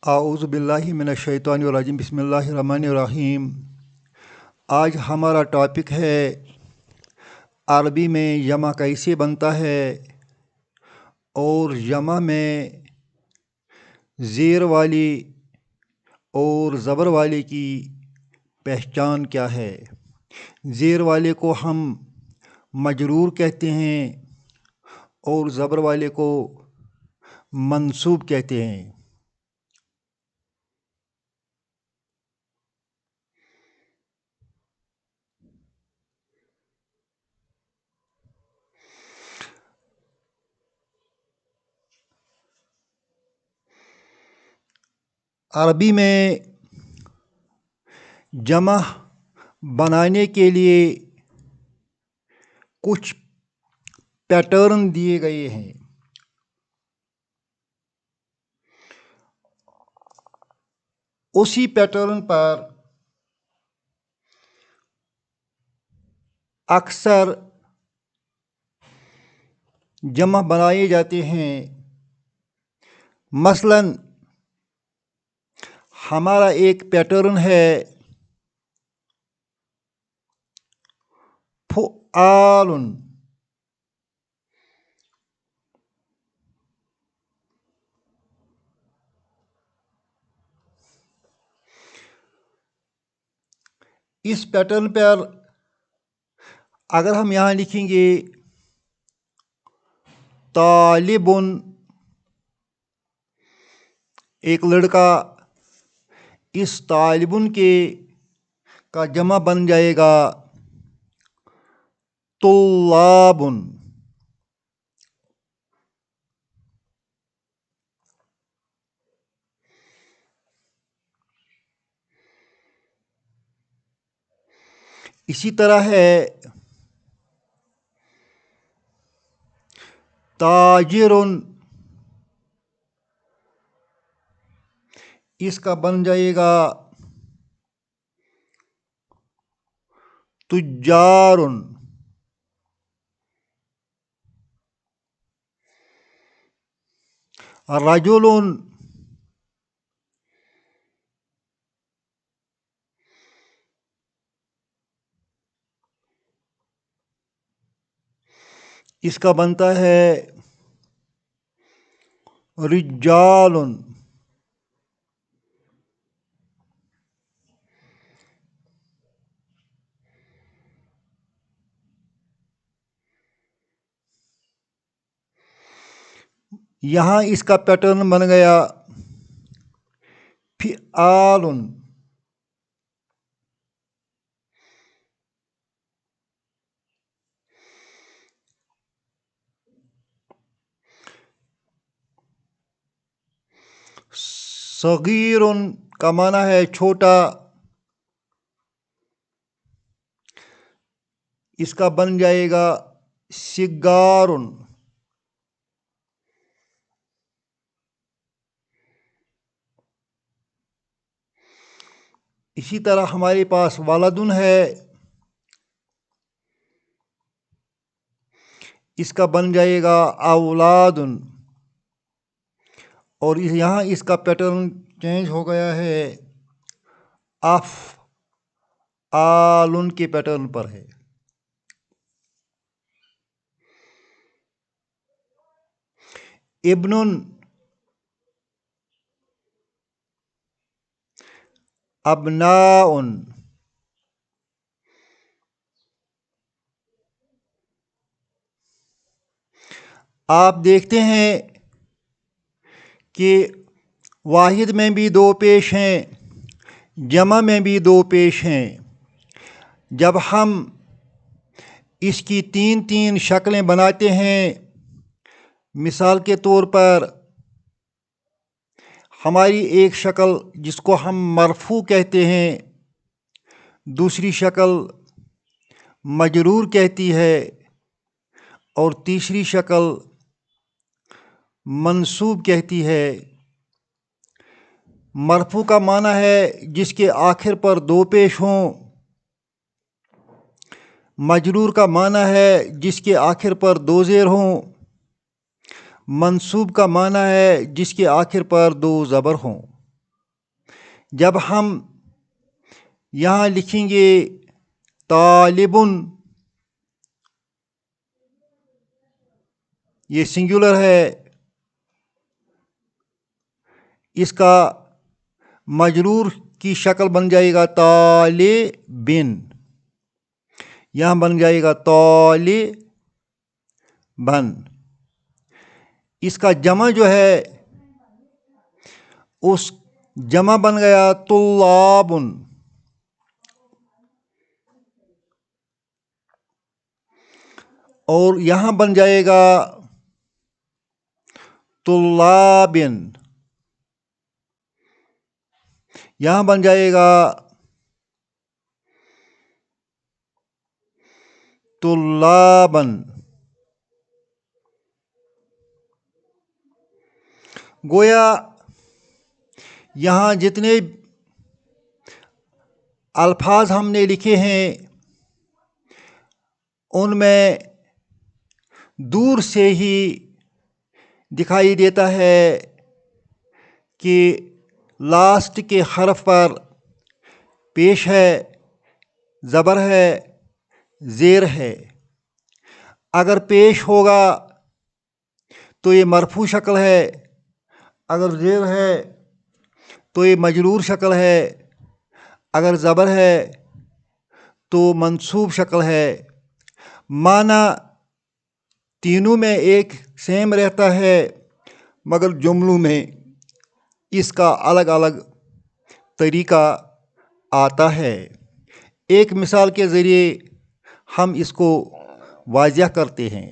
اعوذ باللہ من الشیطان الرجیم بسم اللہ الرحمن الرحیم۔ آج ہمارا ٹاپک ہے عربی میں جمع کیسے بنتا ہے اور جمع میں زیر والی اور زبر والے کی پہچان کیا ہے۔ زیر والے کو ہم مجرور کہتے ہیں اور زبر والے کو منصوب کہتے ہیں۔ عربی میں جمع بنانے کے لیے کچھ پیٹرن دیے گئے ہیں۔ اسی پیٹرن پر اکثر جمع بنائے جاتے ہیں۔ مثلاً ہمارا ایک پیٹرن ہے فعال۔ اس پیٹرن پر اگر ہم یہاں لکھیں گے طالب، ایک لڑکا، اس طالبن کے کا جمع بن جائے گا طلاب۔ اسی طرح ہے تاجر، اس کا بن جائے گا تجار۔ رجل، اس کا بنتا ہے رجال۔ یہاں اس کا پیٹرن بن گیا فعال۔ صغیر کا معنی ہے چھوٹا، اس کا بن جائے گا صغار۔ اسی طرح ہمارے پاس ولدن ہے، اس کا بن جائے گا اولاد، اور یہاں اس کا پیٹرن چینج ہو گیا ہے افعال کے پیٹرن پر ہے۔ ابن، ابناء، آپ دیکھتے ہیں کہ واحد میں بھی دو پیش ہیں، جمع میں بھی دو پیش ہیں۔ جب ہم اس کی تین تین شکلیں بناتے ہیں، مثال کے طور پر ہماری ایک شکل جس کو ہم مرفوع کہتے ہیں، دوسری شکل مجرور کہتی ہے، اور تیسری شکل منصوب کہتی ہے۔ مرفوع کا معنی ہے جس کے آخر پر دو پیش ہوں، مجرور کا معنی ہے جس کے آخر پر دو زیر ہوں، منصوب کا معنی ہے جس کے آخر پر دو زبر ہوں۔ جب ہم یہاں لکھیں گے طالبن، یہ سنگولر ہے، اس کا مجرور کی شکل بن جائے گا طالبن، یہاں بن جائے گا طالبن. اس کا جمع جو ہے اس جمع بن گیا طلابن. اور یہاں بن جائے گا طلابن، یہاں بن جائے گا طلابن. گویا یہاں جتنے الفاظ ہم نے لکھے ہیں ان میں دور سے ہی دکھائی دیتا ہے کہ لاسٹ کے حرف پر پیش ہے، زبر ہے، زیر ہے. اگر پیش ہوگا تو یہ مرفوع شکل ہے، اگر زیر ہے تو یہ مجرور شکل ہے، اگر زبر ہے تو منصوب شکل ہے. معنی تینوں میں ایک سیم رہتا ہے، مگر جملوں میں اس کا الگ الگ طریقہ آتا ہے. ایک مثال کے ذریعے ہم اس کو واضح کرتے ہیں.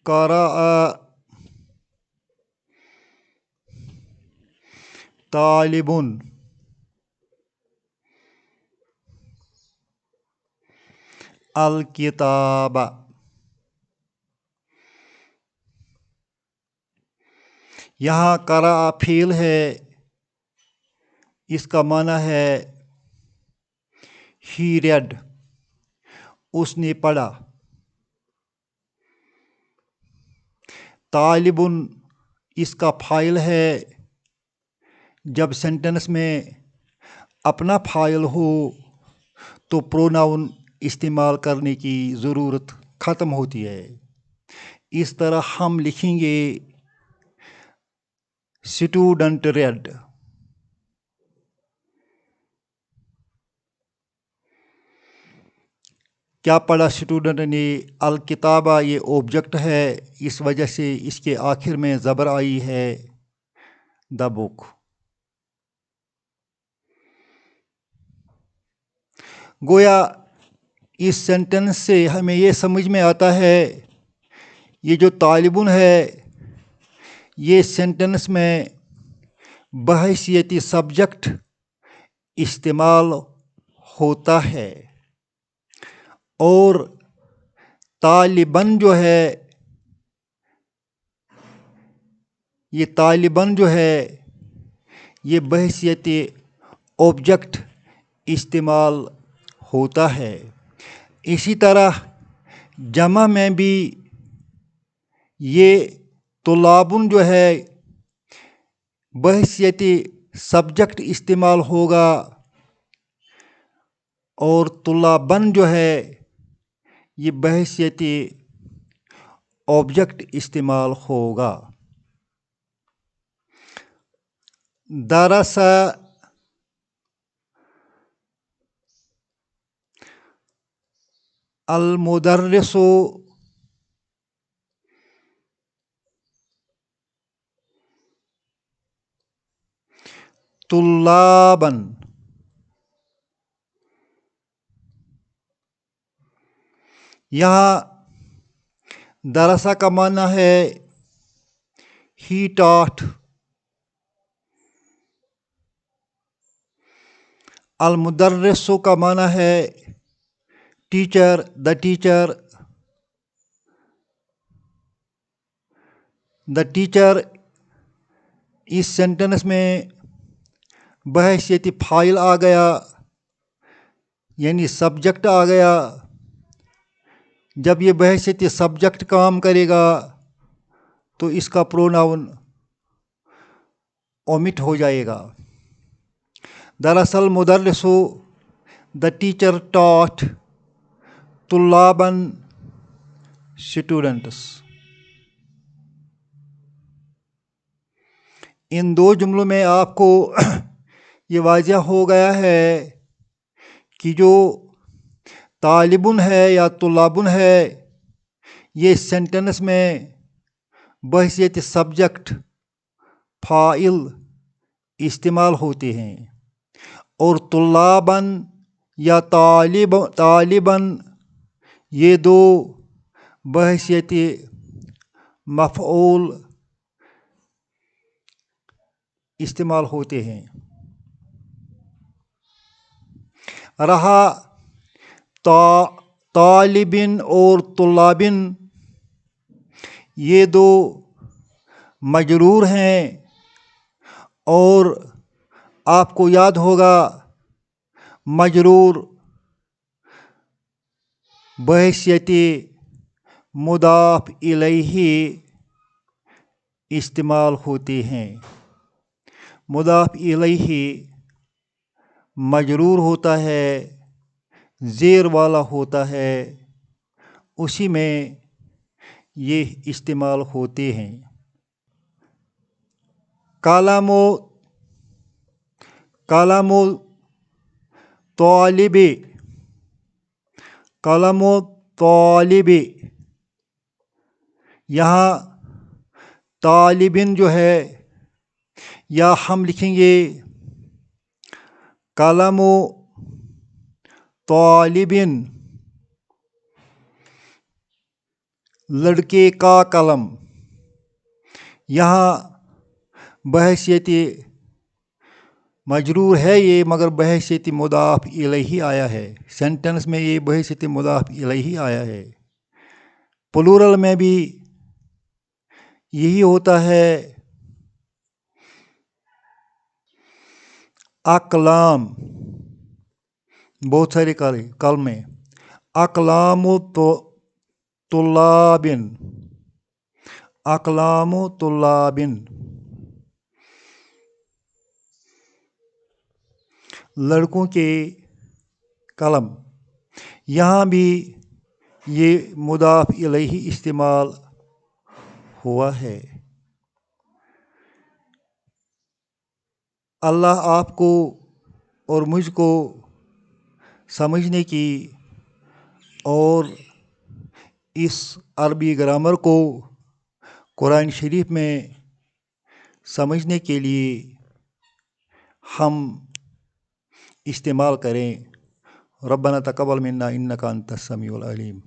قرأ طالبٌ، الکتاب. یہاں قرأ فعل ہے، اس کا معنی ہے ہی ریڈ، اس نے پڑھا. طالبٌ اس کا فاعل ہے. جب سینٹنس میں اپنا فاعل ہو تو پروناؤن استعمال کرنے کی ضرورت ختم ہوتی ہے. اس طرح ہم لکھیں گے اسٹوڈنٹ ریڈ. کیا پڑھا اسٹوڈنٹ نے؟ الکتابہ یہ آبجیکٹ ہے، اس وجہ سے اس کے آخر میں زبر آئی ہے دا بک. گویا اس سینٹنس سے ہمیں یہ سمجھ میں آتا ہے یہ جو طالبٌ ہے یہ سینٹنس میں بحیثیت سبجیکٹ استعمال ہوتا ہے، اور طالباً جو ہے یہ طالباً جو ہے یہ بحیثیت آبجیکٹ استعمال ہوتا ہے. اسی طرح جمع میں بھی یہ طلابٌ جو ہے بحیثیت سبجیکٹ استعمال ہوگا، اور طلاباً جو ہے یہ بحیثیت آبجیکٹ استعمال ہوگا. درس المدرس طلاباً. یہاں درسہ کا معنی ہے ہی ٹاٹ. المدرس کا معنی ہے teacher, the teacher. The teacher اس سینٹنس میں بحیثیت فاعل آ گیا، یعنی سبجیکٹ آ گیا. جب یہ بحیثیت سبجیکٹ کام کرے گا تو اس کا پروناؤن اومٹ ہو جائے گا۔ دراصل مدرس دا ٹیچر ٹاٹ طلاباً اسٹوڈنٹس۔ ان دو جملوں میں آپ کو یہ واضح ہو گیا ہے کہ جو طالبن ہے یا طلابن ہے یہ سینٹنس میں بحیثیت سبجیکٹ فاعل استعمال ہوتے ہیں، اور طلاباً یا طالباً یہ دو بحیثیت مفعول استعمال ہوتے ہیں۔ رہا طالبن اور طلابن، یہ دو مجرور ہیں، اور آپ کو یاد ہوگا مجرور بحیثیت مضاف الیہ استعمال ہوتے ہیں۔ مضاف الیہ مجرور ہوتا ہے، زیر والا ہوتا ہے، اسی میں یہ استعمال ہوتے ہیں۔ کلام طالب، یہاں طالبن جو ہے، یا ہم لکھیں گے کلام طالبن، لڑکے کا قلم، یہاں بحیثیت مجرور ہے یہ، مگر بحیثیت مضاف الیہ آیا ہے۔ سینٹنس میں یہ بحیثیت مضاف الیہ آیا ہے۔ پلورل میں بھی یہی ہوتا ہے۔ اقلام، بہت سارے کلمے، اقلام طلابن، اقلام طلابن، لڑکوں کے قلم، یہاں بھی یہ مضاف الیہ استعمال ہوا ہے۔ اللہ آپ کو اور مجھ کو سمجھنے کی اور اس عربی گرامر کو قرآن شریف میں سمجھنے کے لیے ہم استعمال کریں۔ ربنا تقبل منا انک انت السمیع العلیم۔